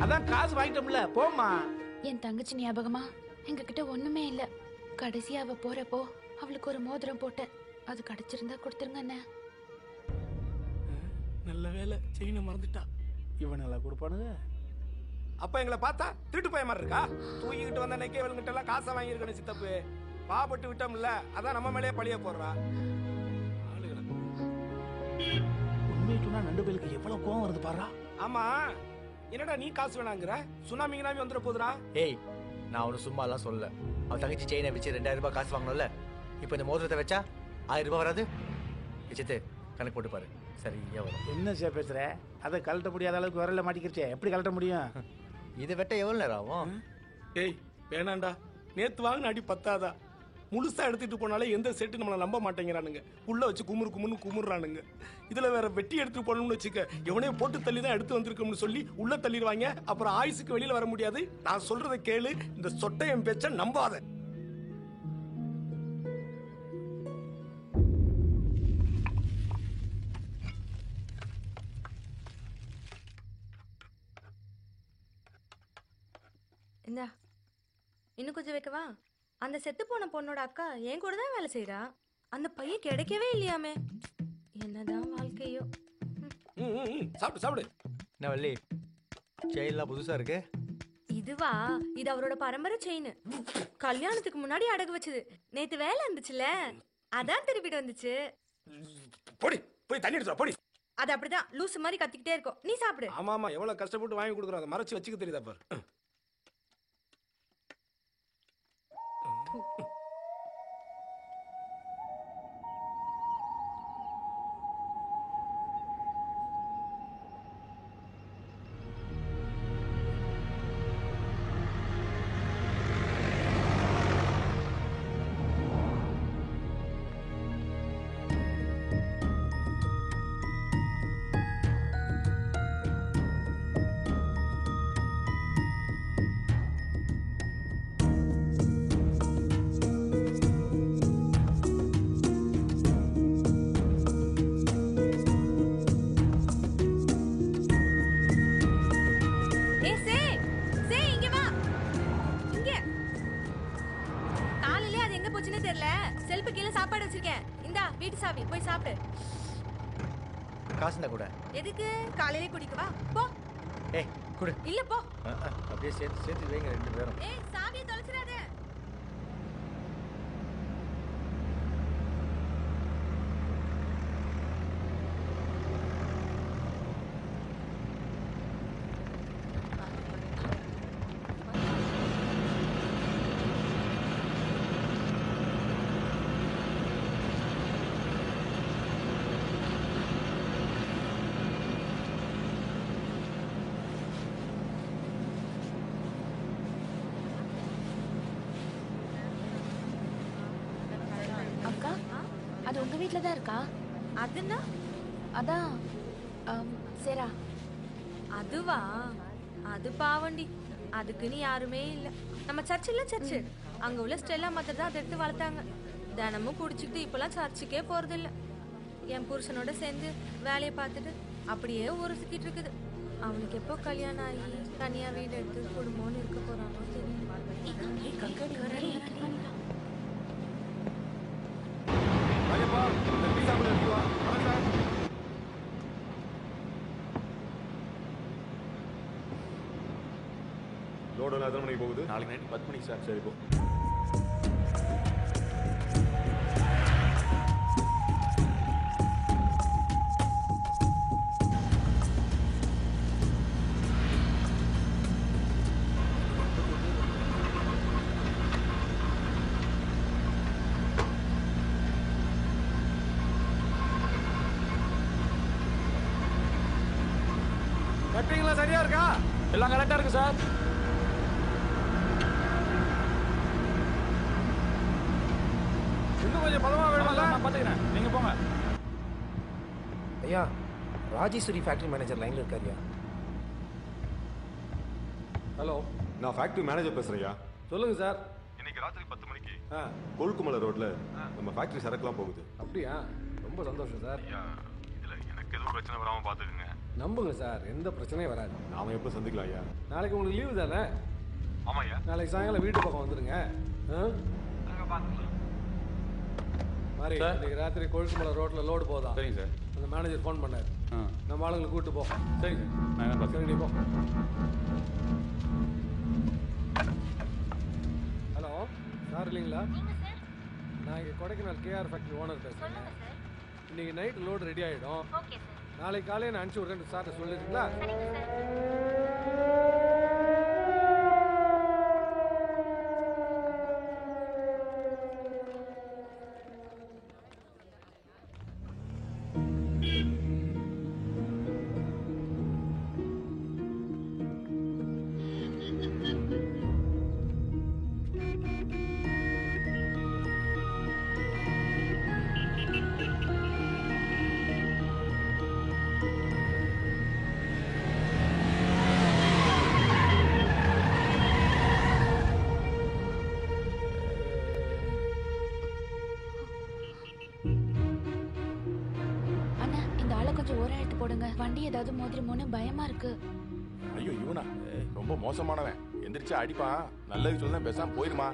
அதான் காசு வாங்கிட்டோம்ல, போம்மா. என் தங்கச்சி ஞாபகமா எங்ககிட்ட ஒண்ணுமே இல்ல. கடைசியா அவ போறப்போ அவளுக்கு ஒரு மோதிரம் போட்டேன். அது கிடைச்சிருந்தா கொடுத்துருங்க அண்ணே. நல்ல வேலை, செயினை மறந்துட்டா. இவனெல்லாம் கொடுப்பானுங்க. அப்ப எங்களை பார்த்தா திருட்டு போய மாதிரி இருக்கா? தூக்கிக்கிட்டு வந்த நெக்கே இவங்கிட்ட எல்லாம் காசை வாங்கியிருக்கணும் சித்தப்பு. பாப்பட்டு விட்டோம்ல, அதான் நம்ம மேலேயே பழிய போடுறா. உண்மையை சொன்னா நண்டு பேருக்கு எவ்வளவு கோவம் வருது பாரா. ஆமா, என்னடா நீ காசு வேணாங்கிற? சுனாமி கினாமி வந்துட போதுரா. ஏய், நான் அவனு சும்மா எல்லாம் சொல்லல. அவன் தங்கச்சி செயினை வச்சு 2000 ரூபாய் காசு வாங்கணும்ல. இப்போ இந்த மோதிரத்தை வச்சா 1000 ரூபாய் வராது. வச்சுட்டு கணக்கு போட்டு பாரு, சரியா வரும். என்ன சார் பேசுற? அதை கழட்ட முடியாத அளவுக்கு விரல மாட்டிக்கிச்சே, எப்படி கழட்ட முடியும்? இதை வெட்ட எவ்வளவு நேரம் ஆகும்? ஏய் வேணாண்டா, நேத்து வாங்கின அடி பத்தாதா? முழுசா எடுத்துட்டு போனாலே எந்த செட்டு நம்மளை நம்ப மாட்டேங்கிறானுங்க. உள்ள வச்சு குமுறுன்னு குமுறானுங்க. இதுல வேற வெட்டி எடுத்துட்டு போனோம்னு வச்சுக்க, எவனையும் போட்டு தள்ளி தான் எடுத்து வந்திருக்கோம்னு சொல்லி உள்ள தள்ளிடுவாங்க. அப்புறம் ஆயுசுக்கு வெளியில வர முடியாது. நான் சொல்றதை கேளு, இந்த சொட்டையன் பேச்ச நம்பாத. இந்தா இன்னும் கொஞ்சம் வைக்கவா? அந்த செத்து போன பொண்ணோட அக்கா என் கூட தான் வேலை செய்யறா. அந்த பையன் கிடைக்கவே இல்லையாமே. என்னதான் வாழ்க்கையோ. சாப்பிடு சாப்பிடு. என்ன வள்ளி, செயின்லாம் புதுசா இருக்கு? இதுவா? இது அவரோட பரம்பரை செயின். கல்யாணத்துக்கு முன்னாடி அடகு வச்சது. நேத்து வேலை இருந்துச்சுல, அதான் திருப்பிட்டு வந்துச்சு. போடி, போய் தண்ணி எடுத்துடா போடி. அது அப்படிதான் லூசு மாதிரி கத்திக்கிட்டே இருக்கும். நீ சாப்பிடு. ஆமா ஆமா, எவ்வளவு கஷ்டப்பட்டு வாங்கி கொடுக்குறோம். அதை மறைச்சு வச்சுக்க தெரியுதா பாரு. போய் சாப்பிடு. காசுண்டா கூட. எதுக்கு? காலையிலே குடிக்கவா? போ. ஏய் குடு. இல்ல போ. அப்படியே சேர்த்து வைங்க ரெண்டு பேரும். ஏய் சாவியை தொலைச்சிராத. அது உங்க வீட்ல தான் இருக்கா? அதுன்னா அதான் சேரா. அதுவா? அது பாவண்டி. அதுக்குன்னு யாருமே இல்ல. நம்ம சர்ச்சில் சர்ச்சு அங்க உள்ள ஸ்டெல்லா மதர் தான் அதை எடுத்து வளர்த்தாங்க. தினமும் குடிச்சுக்கிட்டு இப்பெல்லாம் சர்ச்சுக்கே போறது இல்ல. என் புருஷனோட சேர்ந்து வேலையை பார்த்துட்டு அப்படியே ஊரை சுத்திட்டு இருக்குது. அவனுக்கு எப்போ கல்யாணம் ஆகி தனியா வீடு எடுத்து குடும்பம்னு இருக்க போறானோ தெரியும். லோடு எத்தனை மணிக்கு போகுது? நாளைக்கு நைட்டு 10 மணிக்கு சார். சரி போ. கட்டிங்களா சரியா இருக்கா? எல்லாம் கரெக்டா இருக்கு சார். இன்னும் கொஞ்சம் பலமா வேணும்ல? நான் பாத்துக்கிறேன், நீங்க போங்க. ஐயா, ராஜேஸ்வரி ஃபேக்டரி மேனேஜர் லைன்ல இருக்காருயா. ஹலோ, நான் ஃபேக்டரி மேனேஜர் பேசுறேன்யா. சொல்லுங்க சார். இன்னைக்கு ராத்திரி 10 மணிக்கு கொழுக்குமலை ரோட்ல நம்ம ஃபேக்டரி சரக்குலாம் போகுது. அப்படியா? ரொம்ப சந்தோஷம் சார். இதுல எனக்கு எதுவும் பிரச்சனை வராமல் பார்த்துக்குங்க. நம்புங்க சார், எந்த பிரச்சனையும் வராது. நாம எப்போ சந்திக்கலாம் ஐயா? நாளைக்கு உங்களுக்கு லீவு தானே? ஆமாம் ஐயா. நாளைக்கு சாயங்காலம் வீட்டு பக்கம் வந்துடுங்க. அங்கே பார்த்துக்கலாம். மாதிரி இன்னைக்கு ராத்திரி கொழுக்குமலை ரோட்டில் லோடு போதான். சரிங்க சார். அந்த மேனேஜர் ஃபோன் பண்ணார். நம்ம ஆளுங்களை கூப்பிட்டு போ. சரிங்க சார், நான் என்ன பார்த்து. சரி, நீ போ. ஹலோ சார், இல்லைங்களா? நான் இங்கே கொடைக்கானல் கேஆர் ஃபேக்ட்ரி ஓனர் பேசுகிறேன். இன்னைக்கு நைட் லோடு ரெடி ஆகிடும். நாளைக்கு காலையில் நான் அனுப்பிச்சி விட்றேன். சார்ட்ட சொல்லிடுறீங்களா? போடுங்க, வண்டி ஏதாவது மோதிரமோன்னு பயமா இருக்கு. ஐயோ இவனா ரொம்ப மோசமானவன். எந்திரிச்சு அடிப்பான். நல்லது சொல்ல பேசாம போயிருமா.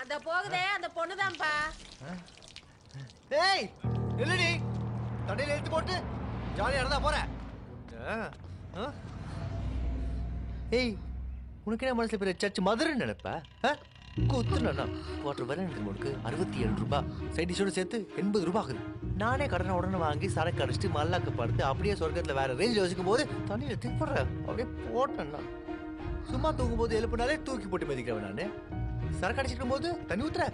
அந்த போகுதே அந்த பொண்ணுதான்ப்பா. டேய் நில்லுடி, தண்ணியில எடுத்து போட்டு ஜாலியா இருந்தா போறேன். ஏய், உனக்கு என்ன மனசுல பெரிய சர்ச் மதுரை நினைப்ப? கூத்துனா வாட்டர் வர உனக்கு 67 ரூபாய், சைட் டிஷோட சேர்த்து 80 ரூபாய் ஆகுது. நானே கடனை உடனே வாங்கி சரக்கு அடிச்சுட்டு மல்லாக்க படுத்து அப்படியே சொர்க்கத்துல வேற ரேஞ்சில் வச்சுக்கும் போது தண்ணியில திப்படுறேன். அப்படியே போட்டேன்னா சும்மா தூங்கும் போது எழுப்புனாலே தூக்கி போட்டு மதிக்கிறவன் நானு. சரக்கு அடிச்சிருக்கும் போது தண்ணி ஊத்துற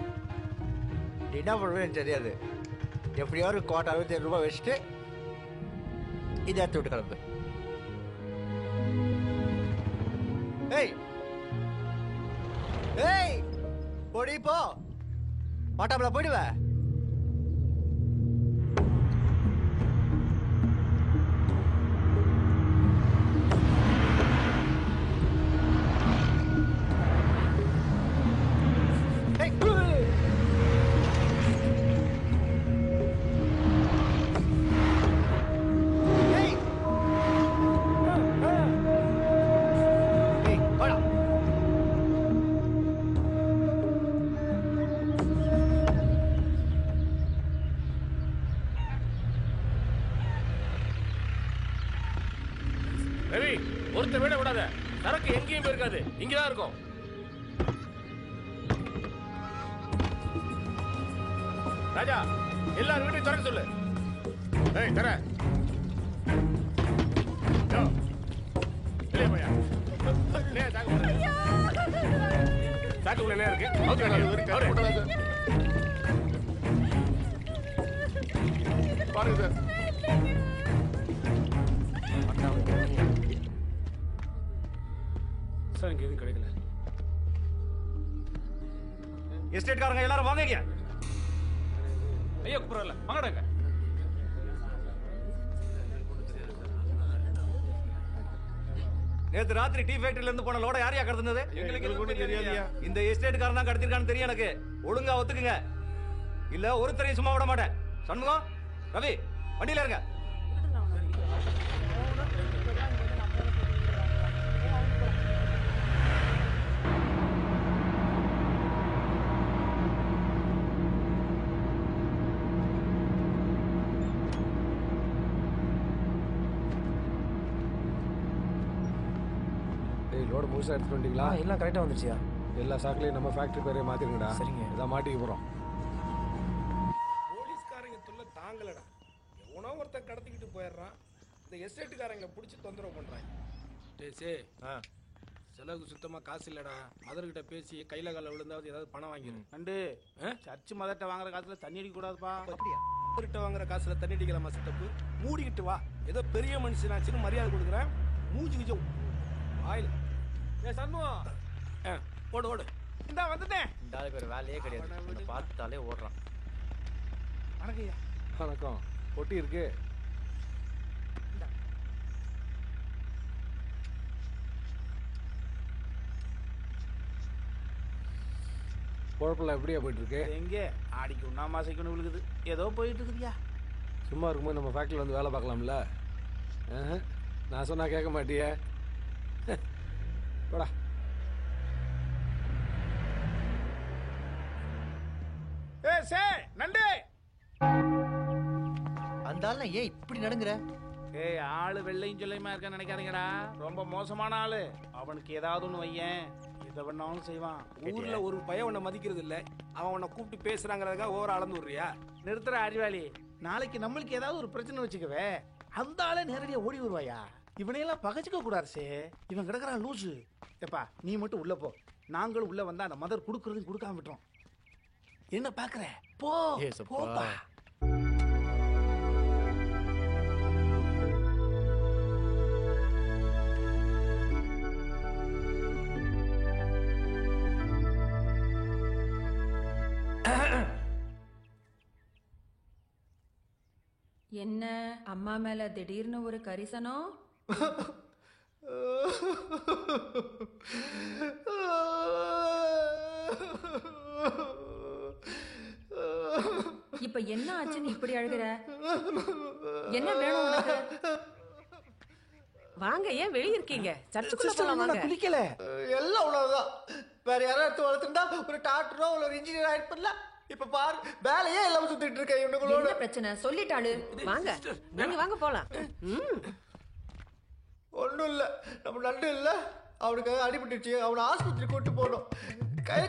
என்ன பண்ணுவேன்னு தெரியாது. எப்படியாவது கோட்டை 67 ரூபாய் வச்சுட்டு இதை எடுத்து விட்டு கிளம்பு. ஏய் ஏய், போடி போ, மாட்டாமல போயிடுவ. ரவி, ஒருத்த விட விடாத. சரக்கு எங்கேயும் போயிருக்காது, இங்கதான் இருக்கும். ராஜா, எல்லாரும் வீட்டையும் திறக்க சொல்லு. ஏய் தர சாக்குள்ள என்ன இருக்கு? பாருங்க சார். சார் இங்கே எதுவும் கிடைக்கல. எஸ்டேட்காரங்க எல்லாரும் வாங்க. ஐயா கூப்பிடல, வாங்கடாங்க. நேத்து ராத்திரி டீ ஃபேக்டரியில இருந்து போன லோட யாரையா கடத்துனது? எங்களுக்கு ஒன்றும் தெரியாதியா. இந்த எஸ்டேட்காரன் தான் கடத்திருக்கான்னு தெரியும் எனக்கு. ஒழுங்கா ஒத்துக்குங்க, இல்ல ஒருத்தரையும் சும்மா விட மாட்டேன். சண்முகம், ரவி, வண்டியில இருங்க. லோடு முழுசாக எடுத்துட்டு வந்தீங்களா? எல்லாம் கரெக்டாக வந்துருச்சியா? எல்லா சாக்குலையும் நம்ம ஃபேக்ட்ரி பேரே மாற்றிருங்கடா. சரிங்க. இதான் மாட்டிக்க போகிறோம். போலீஸ்காரங்க தொல்லை தாங்கலடா. எவனோ ஒருத்தன் கடத்திக்கிட்டு போயிடுறான். இந்த எஸ்டேட்டுக்காரங்களை பிடிச்சி தொந்தரவு பண்ணுறாங்க. செலவுக்கு சுத்தமா காசு இல்லடா. மதர்கிட்ட பேசி கையில கால விழுந்தாவது ஏதாவது பணம் வாங்கிடு. நண்டு சர்ச்சு மதர்கிட்ட வாங்குற காசுல தண்ணி அடிக்க கூடாதுப்பா. அப்படியா? மதர்கிட்ட வாங்குற காசுல தண்ணி அடிக்கலாமா சித்தப்பு? மூடிக்கிட்டு வா. ஏதோ பெரிய மனுஷனாச்சுன்னு மரியாதை கொடுக்குறேன். மூஞ்சிக்கு ஆயில். சண்முகம் ஓடு ஓடு. இந்தா வந்துட்டேன். இந்த ஆளுக்கு ஒரு வேலையே கிடையாது, பார்த்தாலே ஓடுறான். வணக்கம்யா. வணக்கம். பொட்டி இருக்கு. குழப்பெல்லாம் எப்படியா போயிட்டு இருக்கு? எங்க ஆடிக்கு ஒன்னா மாசைக்கு விழுகுது. ஏதோ போயிட்டு இருக்குதுயா. சும்மா இருக்கும்போது நம்ம ஃபேக்ட்ரியில் வந்து வேலை பார்க்கலாம்ல. நான் சொன்னா கேட்க மாட்டியே. போடா. சே நண்டு. அந்த ஆள் ஏன் இப்படி நடங்குற? ஏய் ஆளு வெள்ளையும் சொல்லையுமா இருக்கான்னு நினைக்காதீங்கடா. ரொம்ப மோசமான ஆளு. அவனுக்கு ஏதாவது ஒண்ணு வையேன், இதை வேணாலும் செய்வான். ஊர்ல ஒரு பையன் உன்னை மதிக்கிறது இல்ல. அவன் உன்னை கூப்பிட்டு பேசுறாங்கிறதுக்காக ஓவர அளந்து விடுறியா? நிறுத்துற அறிவாளி. நாளைக்கு நம்மளுக்கு ஏதாவது ஒரு பிரச்சனை வச்சுக்கவே, அந்த ஆளே நேரடியா ஓடி வருவாயா? இவனையெல்லாம் பகச்சுக்க கூடாது. சே இவன் கிடக்குறான் லூசு. எப்பா நீ மட்டும் உள்ள போ. நாங்களும் உள்ள வந்தா அந்த மதர் கொடுக்கறதையும் கொடுக்காம விட்டுறோம். என்ன பாக்குற? போ போப்பா. என்ன அம்மா மேல திடீர்னு ஒரு கரிசனம்? இப்ப என்ன ஆச்சுன்னு இப்படி அழுகிற? என்ன வேணும் உனக்கு? வாங்க, ஏன் வெளிய இருக்கீங்க? சர்ச்சுக்குள்ள போலாம் வாங்க. குளிக்கல. எல்லாம் அவ்வளவுதான். வேற யாராவது வளர்த்துட்டா ஒரு டாக்டரோ ஒரு இன்ஜினியர் ஆயிடுப்பல. இப்ப பாரு வேலையே எல்லாம் சுத்திட்டு இருக்க இவனுங்களோட. என்ன பிரச்சனை சொல்லிட்டாளு. வாங்க நீங்க வாங்க போலாம். ஒண்ணும் இல்ல, நம்ம நண்டு இல்ல, அவனுக்கு அடிபட்டுச்சு. அவனை ஆஸ்பத்திரி கூட்டு போனோம். கை